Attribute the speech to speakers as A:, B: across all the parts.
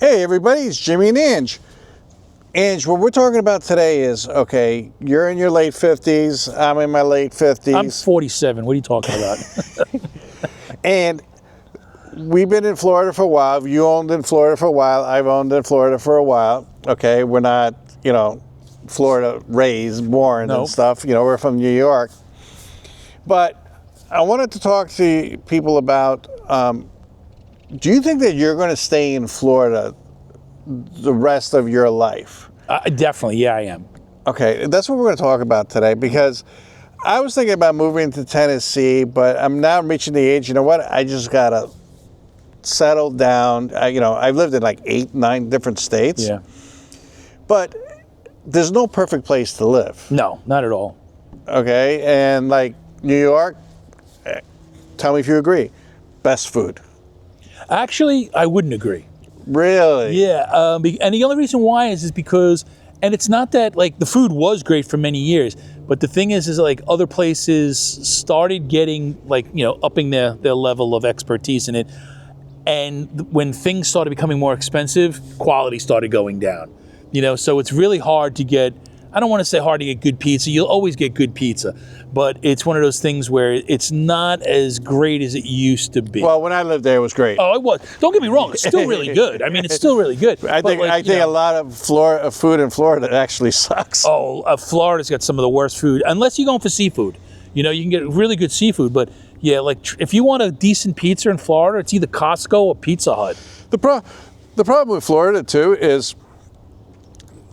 A: Hey everybody, it's Jimmy and Ange. Ange, what we're talking about today is, okay, you're in your late 50s, I'm in my late 50s.
B: I'm 47, what are you talking about?
A: And we've been in Florida for a while. You owned in Florida for a while, I've owned in Florida for a while. Okay, we're not, Florida raised, born
B: Nope.
A: and stuff. We're from New York. But I wanted to talk to people about, do you think that you're going to stay in Florida the rest of your life?
B: Definitely, yeah, I am.
A: Okay, that's what we're going to talk about today, because I was thinking about moving to Tennessee, but I'm now reaching the age, I just got to settle down. I've lived in like 8, 9 different states.
B: Yeah.
A: But there's no perfect place to live.
B: No, not at all.
A: Okay, and like New York, tell me if you agree, best food.
B: Actually, I wouldn't agree.
A: Really?
B: Yeah, and the only reason why is because, and it's not that, like, the food was great for many years, but the thing is like other places started getting, like, upping their level of expertise in it. And when things started becoming more expensive, quality started going down. So it's really hard to get, I don't want to say hard to get good pizza. You'll always get good pizza, but it's one of those things where it's not as great as it used to be.
A: Well, when I lived there, it was great.
B: Oh, it was. Don't get me wrong. It's still really good. I mean, it's still really good.
A: I think a lot of food in Florida actually sucks.
B: Oh, Florida's got some of the worst food, unless you're going for seafood. You can get really good seafood, but yeah, like if you want a decent pizza in Florida, it's either Costco or Pizza Hut.
A: The problem with Florida too is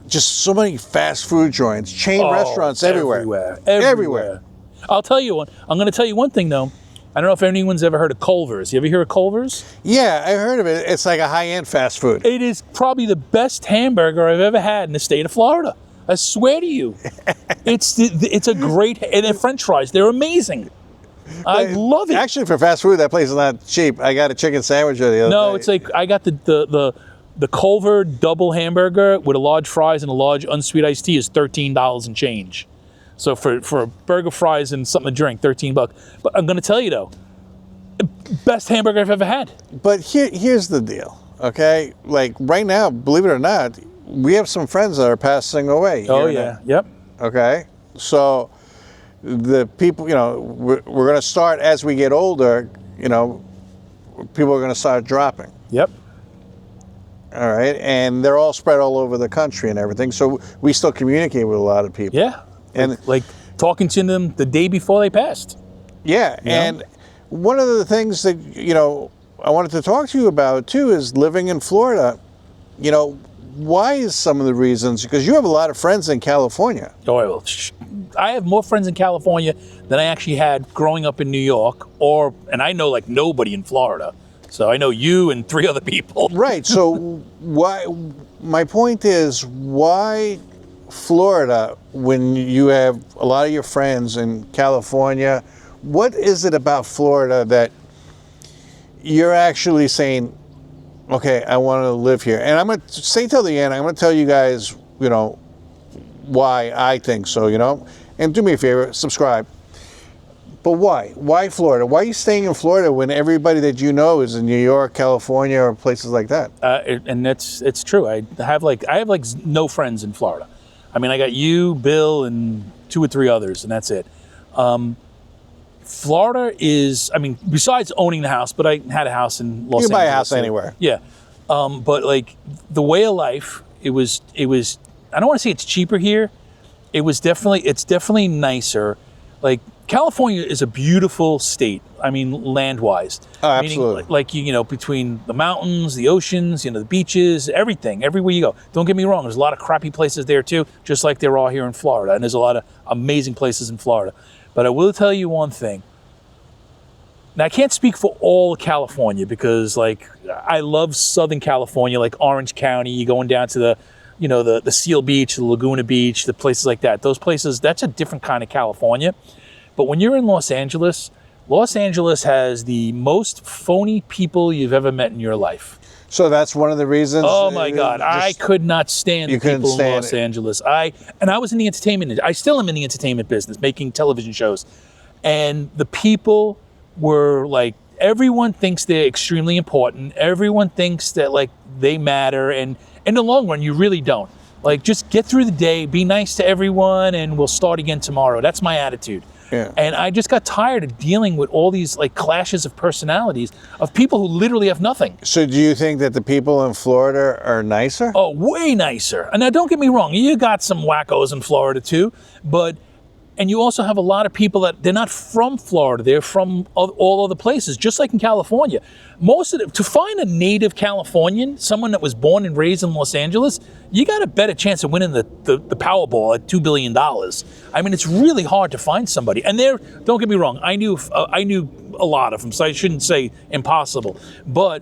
A: just so many fast food joints, chain restaurants everywhere. Everywhere.
B: I'll tell you one. I'm going to tell you one thing though. I don't know if anyone's ever heard of Culver's. You ever hear of Culver's?
A: Yeah, I heard of it. It's like a high-end fast food.
B: It is probably the best hamburger I've ever had in the state of Florida. I swear to you. It's a great, and their French fries, they're amazing. I love it.
A: Actually, for fast food, that place is not cheap. I got a chicken sandwich the other day.
B: No, it's like I got the Culver double hamburger with a large fries and a large unsweet iced tea is $13 and change. So for a burger, fries, and something to drink, $13. But I'm going to tell you though, best hamburger I've ever had.
A: But here's the deal, okay? Like right now, believe it or not, we have some friends that are passing away.
B: Oh yeah, yep.
A: Okay, so the people, we're going to start as we get older. People are going to start dropping.
B: Yep.
A: All right, and they're all spread all over the country and everything. So we still communicate with a lot of people.
B: Yeah,
A: and
B: like talking to them the day before they passed.
A: Yeah, and one of the things that I wanted to talk to you about too is living in Florida. Why is some of the reasons? Because you have a lot of friends in California.
B: Oh, I have more friends in California than I actually had growing up in New York, and I know like nobody in Florida. So I know you and 3 other people.
A: Right. So why? My point is, why Florida when you have a lot of your friends in California? What is it about Florida that you're actually saying, okay, I want to live here? And I'm going to say till the end, I'm going to tell you guys, why I think so, And do me a favor, subscribe. But why? Why Florida? Why are you staying in Florida when everybody that you know is in New York, California, or places like that?
B: And it's true. I have no friends in Florida. I mean, I got you, Bill, and 2 or 3 others, and that's it. Florida is, I mean, besides owning the house, but I had a house in Los Angeles.
A: You can buy a house anywhere.
B: Yeah. But like the way of life, it was, I don't want to say it's cheaper here. It's definitely nicer. Like California is a beautiful state. I mean, land-wise.
A: Oh, absolutely.
B: Meaning, like, between the mountains, the oceans, the beaches, everything, everywhere you go. Don't get me wrong. There's a lot of crappy places there too, just like there are here in Florida. And there's a lot of amazing places in Florida. But I will tell you one thing. Now, I can't speak for all of California because, like, I love Southern California, like Orange County. You're going down to the Seal Beach, the Laguna Beach, the places like that. Those places, that's a different kind of California. But when you're in Los Angeles has the most phony people you've ever met in your life.
A: So that's one of the reasons.
B: Oh my God, I could not stand the people in Los Angeles. I was in the entertainment. I still am in the entertainment business, making television shows, and the people were like everyone thinks they're extremely important. Everyone thinks that like they matter, and in the long run, you really don't. Like, just get through the day, be nice to everyone, and we'll start again tomorrow. That's my attitude.
A: Yeah.
B: And I just got tired of dealing with all these like clashes of personalities of people who literally have nothing.
A: So do you think that the people in Florida are nicer?
B: Oh, way nicer. And now don't get me wrong, you got some wackos in Florida too, and you also have a lot of people that they're not from Florida, they're from all other places, just like in California. To find a native Californian, someone that was born and raised in Los Angeles, you got a better chance of winning the Powerball at $2 billion. I mean, it's really hard to find somebody. And don't get me wrong, I knew a lot of them, so I shouldn't say impossible, but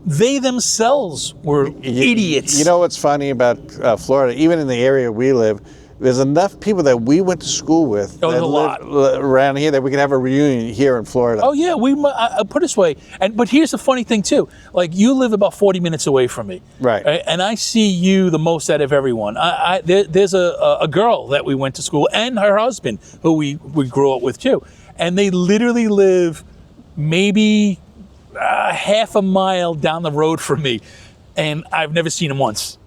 B: they themselves were idiots.
A: You know what's funny about Florida, even in the area we live, there's enough people that we went to school with that live around here that we could have a reunion here in Florida.
B: Oh yeah, put it this way. But here's the funny thing too. Like, you live about 40 minutes away from me,
A: right?
B: And I see you the most out of everyone. There's a girl that we went to school, and her husband, who we grew up with too, and they literally live maybe half a mile down the road from me, and I've never seen him once.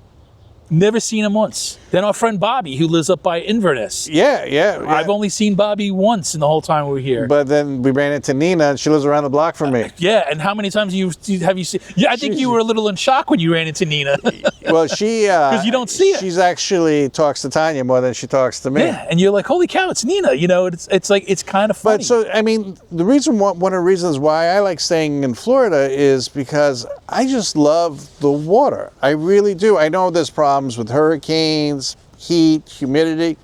B: Never seen him once. Then our friend Bobby, who lives up by Inverness.
A: Yeah.
B: I've only seen Bobby once in the whole time we were here.
A: But then we ran into Nina, and she lives around the block from me.
B: Yeah, and how many times have you seen? Yeah, I think you were a little in shock when you ran into Nina.
A: Well, she
B: because you don't see her.
A: She's actually talks to Tanya more than she talks to me.
B: Yeah, and you're like, holy cow, it's Nina. You know, it's like, it's kind of funny.
A: But so, I mean, one of the reasons why I like staying in Florida is because I just love the water. I really do. I know there's problems with hurricanes, heat, humidity.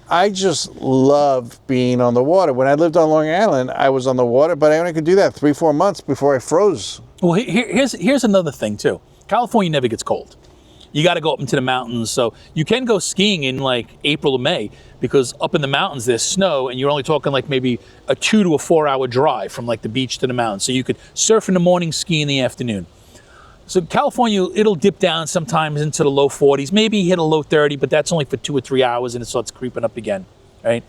A: I just love being on the water. When I lived on Long Island, I was on the water, but I only could do that 3-4 months before I froze.
B: Well, here's another thing too. California never gets cold. You got to go up into the mountains, so you can go skiing in like April or May, because up in the mountains there's snow, and you're only talking like maybe a 2 to 4 hour drive from like the beach to the mountains. So you could surf in the morning, ski in the afternoon. So California, it'll dip down sometimes into the low 40s, maybe hit a low 30, but that's only for 2 or 3 hours, and it starts creeping up again, right?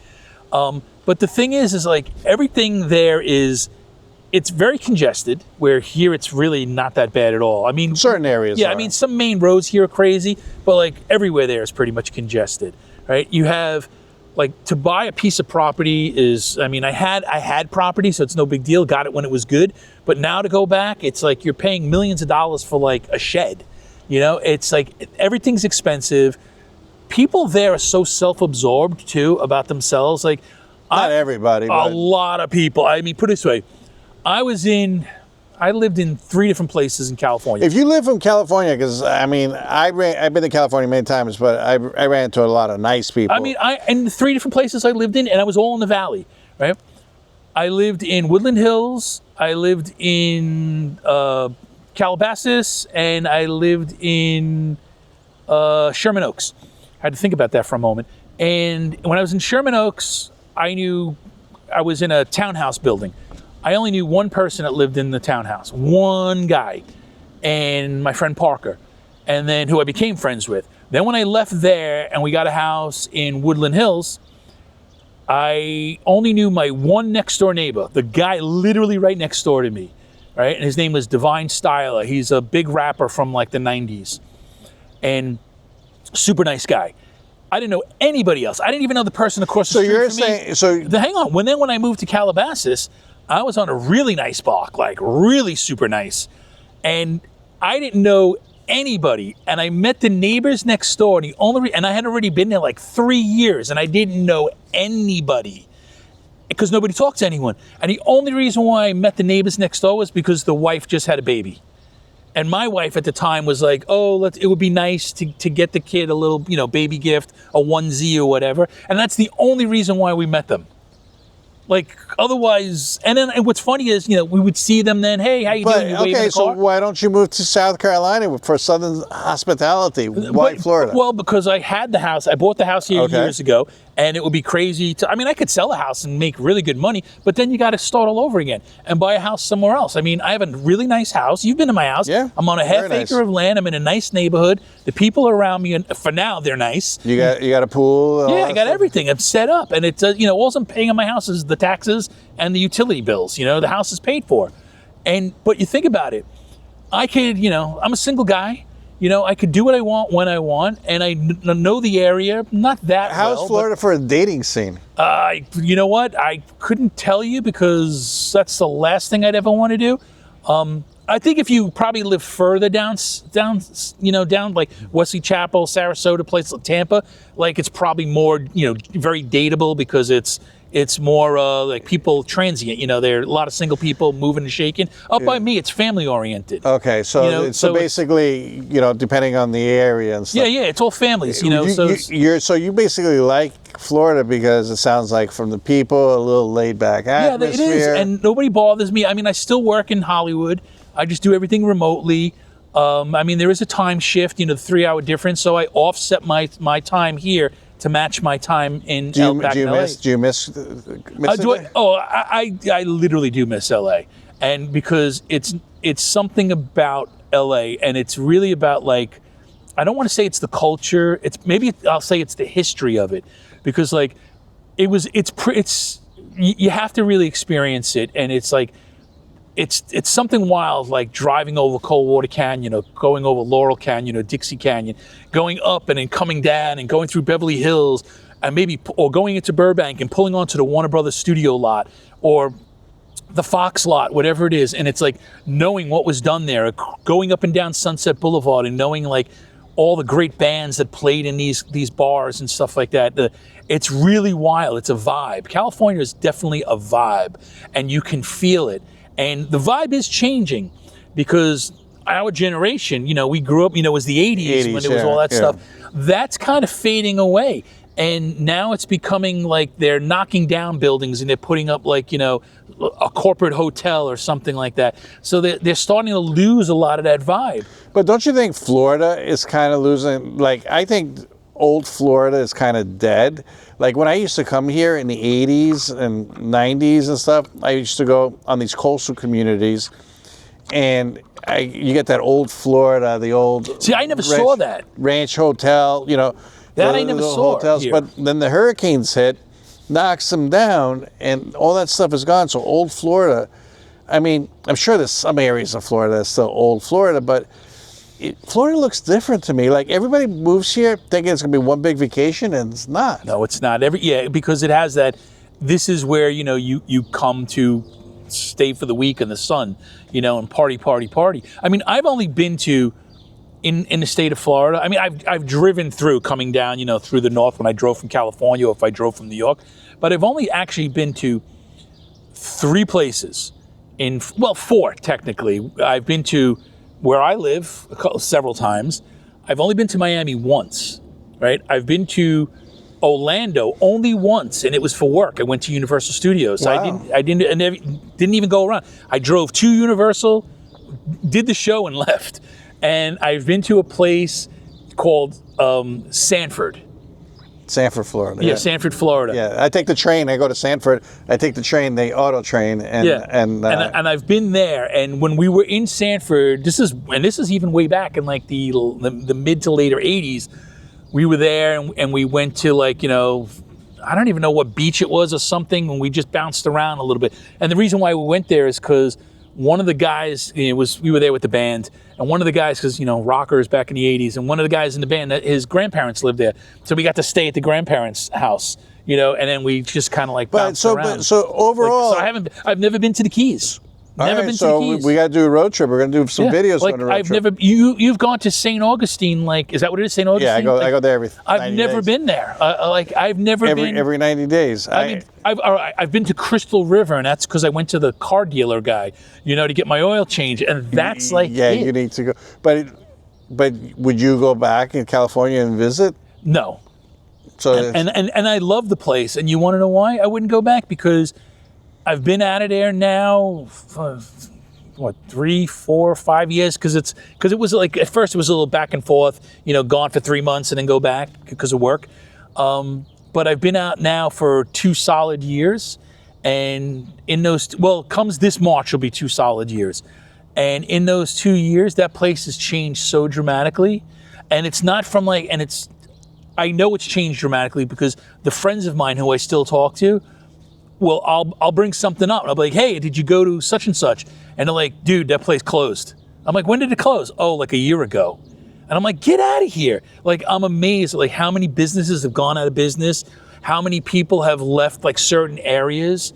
B: But the thing is like everything there it's very congested, where here it's really not that bad at all. I mean,
A: certain areas.
B: Yeah, I mean, some main roads here are crazy, but like everywhere there is pretty much congested, right? You have like, to buy a piece of property is, I mean, I had property, so it's no big deal. Got it when it was good, but now to go back, it's like you're paying millions of dollars for like a shed. You know, it's like everything's expensive. People there are so self-absorbed too about themselves. Like,
A: not everybody, but
B: a lot of people. I mean, put it this way. I lived in 3 different places in California.
A: If you live in California, because I mean, I've been to California many times, but I ran into a lot of nice people.
B: I mean, in 3 different places I lived in, and I was all in the valley, right? I lived in Woodland Hills, I lived in Calabasas, and I lived in Sherman Oaks. I had to think about that for a moment. And when I was in Sherman Oaks, I was in a townhouse building. I only knew one person that lived in the townhouse, one guy, and my friend Parker, and then who I became friends with. Then when I left there and we got a house in Woodland Hills, I only knew my one next door neighbor, the guy literally right next door to me, right? And his name was Divine Styler. He's a big rapper from like the 90s, and super nice guy. I didn't know anybody else. I didn't even know the person across the street from me.
A: So you're saying,
B: hang on. When I moved to Calabasas, I was on a really nice block, like really super nice. And I didn't know anybody. And I met the neighbors next door. And I had already been there like 3 years, and I didn't know anybody because nobody talked to anyone. And the only reason why I met the neighbors next door was because the wife just had a baby. And my wife at the time was like, oh, it would be nice to get the kid a little, baby gift, a onesie or whatever. And that's the only reason why we met them. Like, otherwise, and what's funny is, we would see them then, hey, how you doing? You wave in the
A: so
B: car.
A: why don't you move to South Carolina for Southern hospitality? Why Florida?
B: Well, because I had the house. I bought the house here years ago, and it would be crazy I could sell a house and make really good money, but then you got to start all over again and buy a house somewhere else. I mean, I have a really nice house. You've been to my house.
A: Yeah.
B: I'm on a half acre of land. I'm in a nice neighborhood. The people around me, and for now, they're nice.
A: You got a pool?
B: Yeah, I got everything. I'm set up, and it's all I'm paying on my house is the taxes and the utility bills. The house is paid for. But you think about it, I could, I'm a single guy. I could do what I want when I want, and I know the area not that well.
A: How's Florida for a dating scene?
B: You know what? I couldn't tell you because that's the last thing I'd ever want to do. I think if you probably live further down like Wesley Chapel, Sarasota, places like Tampa, like it's probably more, very dateable because it's more like people transient. There are a lot of single people moving and shaking. Up by me, it's family oriented.
A: Okay, so basically, depending on the area and stuff.
B: Yeah, it's all families.
A: So you basically like Florida because it sounds like from the people, a little laid back atmosphere.
B: Yeah, it is, and nobody bothers me. I mean, I still work in Hollywood. I just do everything remotely. There is a time shift, the 3-hour difference, so I offset my time here to match my time in LA.
A: Do you miss it?
B: I literally do miss LA, and because it's something about LA, and it's really about like, I don't want to say it's the culture. I'll say it's the history of it, because like you have to really experience it, and it's like. It's something wild, like driving over Coldwater Canyon, going over Laurel Canyon or Dixie Canyon, going up and then coming down and going through Beverly Hills, and or going into Burbank and pulling onto the Warner Brothers studio lot or the Fox lot, whatever it is. And it's like knowing what was done there, going up and down Sunset Boulevard and knowing like all the great bands that played in these bars and stuff like that. It's really wild. It's a vibe. California is definitely a vibe, and you can feel it. And the vibe is changing because our generation, we grew up, it was the 80s when there was all that stuff. That's kind of fading away. And now it's becoming like they're knocking down buildings and they're putting up like, a corporate hotel or something like that. So they're starting to lose a lot of that vibe.
A: But don't you think Florida is kind of losing, like, I think old Florida is kind of dead. Like when I used to come here in the 80s and 90s and stuff, I used to go on these coastal communities, and you get that old Florida, the old...
B: See, I never saw that.
A: Ranch hotel,
B: That I never saw hotels. Here.
A: But then the hurricanes hit, knocks them down, and all that stuff is gone. So old Florida, I'm sure there's some areas of Florida that's still old Florida, but Florida looks different to me. Like everybody moves here thinking it's going to be one big vacation, and it's not.
B: No, it's not. Because it has that. This is where you come to stay for the week in the sun, and party. I've only been to in the state of Florida. I've driven through coming down, through the north when I drove from California or if I drove from New York, but I've only actually been to 3 places. 4 technically. I've been to where I live several times. I've only been to Miami once, right? I've been to Orlando only once, and it was for work. I went to Universal Studios.
A: Wow.
B: I didn't even go around. I drove to Universal, did the show, and left. And I've been to a place called Sanford.
A: Sanford, Florida.
B: Yeah, Sanford, Florida.
A: Yeah, I take the train. I go to Sanford. I take the train, the auto train, and
B: I've been there. And when we were in Sanford, this is even way back in like the mid to later 80s. We were there, and we went to like I don't even know what beach it was or something, and we just bounced around a little bit. And the reason why we went there is because one of the guys, we were there with the band, and one of the guys, because, rockers back in the 80s, and one of the guys in the band, his grandparents lived there. So we got to stay at the grandparents' house, and then we just kind of like bounced around.
A: So overall...
B: I've never been to the Keys. Never been to the Keys.
A: We got to do a road trip. We're going to do some videos on a road trip.
B: You've gone to St. Augustine, like, is that what it is, St. Augustine?
A: Yeah, I go there every 90
B: I've never
A: days.
B: been there. I've never been...
A: Every 90 days.
B: I've been to Crystal River, and that's because I went to the car dealer guy, to get my oil change, and that's like
A: you need to go. But would you go back in California and visit?
B: No.
A: So
B: and I love the place, and you want to know why I wouldn't go back? Because I've been out of there now for 3, 4, 5 years, because it was like, at first it was a little back and forth, gone for 3 months and then go back because of work. But I've been out now for 2 solid years, and in those, comes this March will be 2 solid years. And in those 2 years, that place has changed so dramatically. And it's not from like, I know it's changed dramatically because the friends of mine who I still talk to, well, I'll bring something up. I'll be like, hey, did you go to such and such? And they're like, dude, that place closed. I'm like, when did it close? Oh, like a year ago. And I'm like, get out of here. Like, I'm amazed at like how many businesses have gone out of business, how many people have left like certain areas.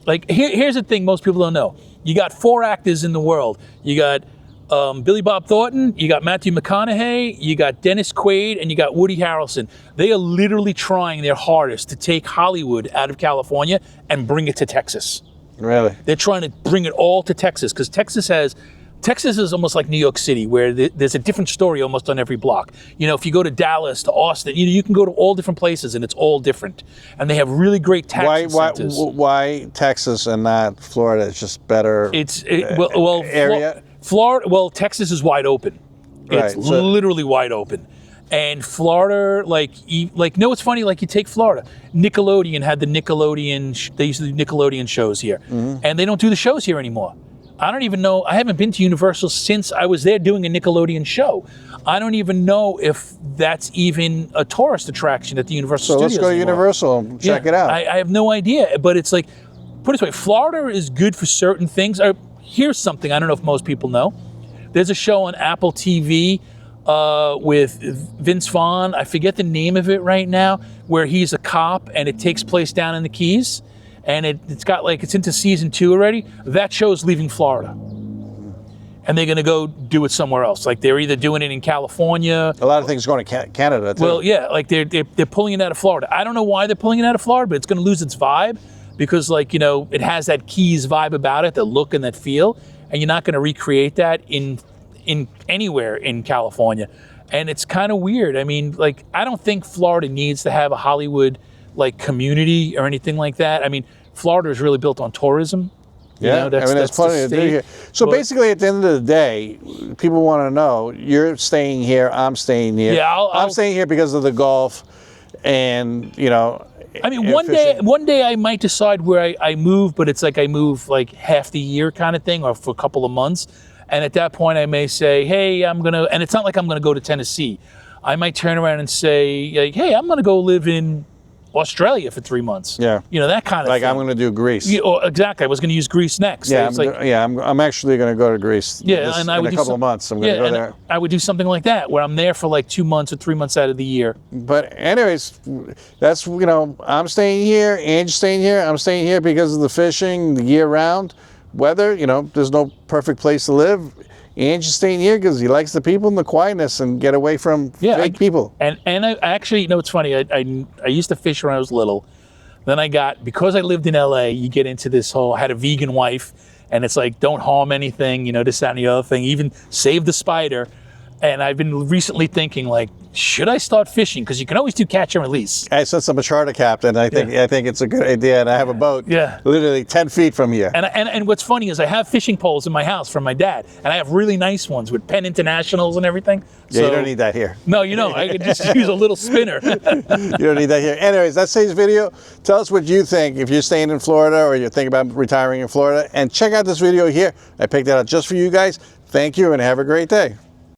B: Like, here's the thing most people don't know. You got 4 actors in the world. You got Billy Bob Thornton, you got Matthew McConaughey, you got Dennis Quaid, and you got Woody Harrelson. They are literally trying their hardest to take Hollywood out of California and bring it to Texas.
A: Really?
B: They're trying to bring it all to Texas because Texas is almost like New York City, where there's a different story almost on every block. You know, if you go to Dallas, to Austin, you can go to all different places and it's all different. And they have really great tax incentives.
A: Why Texas and not Florida? It's just better area?
B: Florida, well, Texas is wide open. It's
A: Right, so-
B: literally wide open. And Florida, no, it's funny, like you take Florida. Nickelodeon had they used to do Nickelodeon shows here.
A: Mm-hmm.
B: And they don't do the shows here anymore. I don't even know, I haven't been to Universal since I was there doing a Nickelodeon show. I don't even know if that's even a tourist attraction at the Universal
A: So
B: Studios
A: let's go to
B: anymore.
A: Universal and check it out.
B: I have no idea, but it's like, put it this way, Florida is good for certain things. Here's something I don't know if most people know. There's a show on Apple TV with Vince Vaughn. I forget the name of it right now, where he's a cop and it takes place down in the Keys. And it's into season 2 already. That show's leaving Florida. And they're going to go do it somewhere else. Like they're either doing it in California.
A: A lot of things going to Canada too.
B: Well, yeah, like they're pulling it out of Florida. I don't know why they're pulling it out of Florida, but it's going to lose its vibe because it has that Keys vibe about it, the look and that feel. And you're not going to recreate that in anywhere in California. And it's kind of weird. I mean, like, I don't think Florida needs to have a Hollywood like community or anything like that. I mean, Florida is really built on tourism.
A: Yeah, there's plenty to do here. So basically, at the end of the day, people want to know, you're staying here, I'm staying here.
B: Yeah,
A: I'm staying here because of the golf and,
B: I mean, one day I might decide where I move, but it's like I move like half the year kind of thing or for a couple of months. And at that point, I may say, hey, and it's not like I'm going to go to Tennessee. I might turn around and say, like, hey, I'm going to go live in Australia for 3 months.
A: Yeah.
B: That kind of
A: like
B: thing.
A: I'm going to do Greece.
B: Exactly. I was going to use Greece next.
A: Yeah, I'm actually going to go to Greece.
B: Yeah, and I would
A: in a couple of months. I'm going to go there.
B: I would do something like that where I'm there for like 2 months or 3 months out of the year.
A: But anyways, that's I'm staying here. Angie's staying here. I'm staying here because of the fishing, the year round weather. There's no perfect place to live. Angie's staying here because he likes the people and the quietness and get away from fake people.
B: And I actually, it's funny. I used to fish when I was little. Then because I lived in LA, you get into this whole, I had a vegan wife, and it's like, don't harm anything, this, that, and the other thing, even save the spider. And I've been recently thinking, like, should I start fishing? Because you can always do catch and release.
A: Since I'm a charter captain, I think it's a good idea, and I have a boat literally 10 feet from here.
B: And what's funny is I have fishing poles in my house from my dad, and I have really nice ones with Penn Internationals and everything.
A: Yeah, you don't need that here.
B: No, I could just use a little spinner.
A: You don't need that here. Anyways, that's today's video. Tell us what you think if you're staying in Florida or you're thinking about retiring in Florida. And check out this video here. I picked that out just for you guys. Thank you, and have a great day.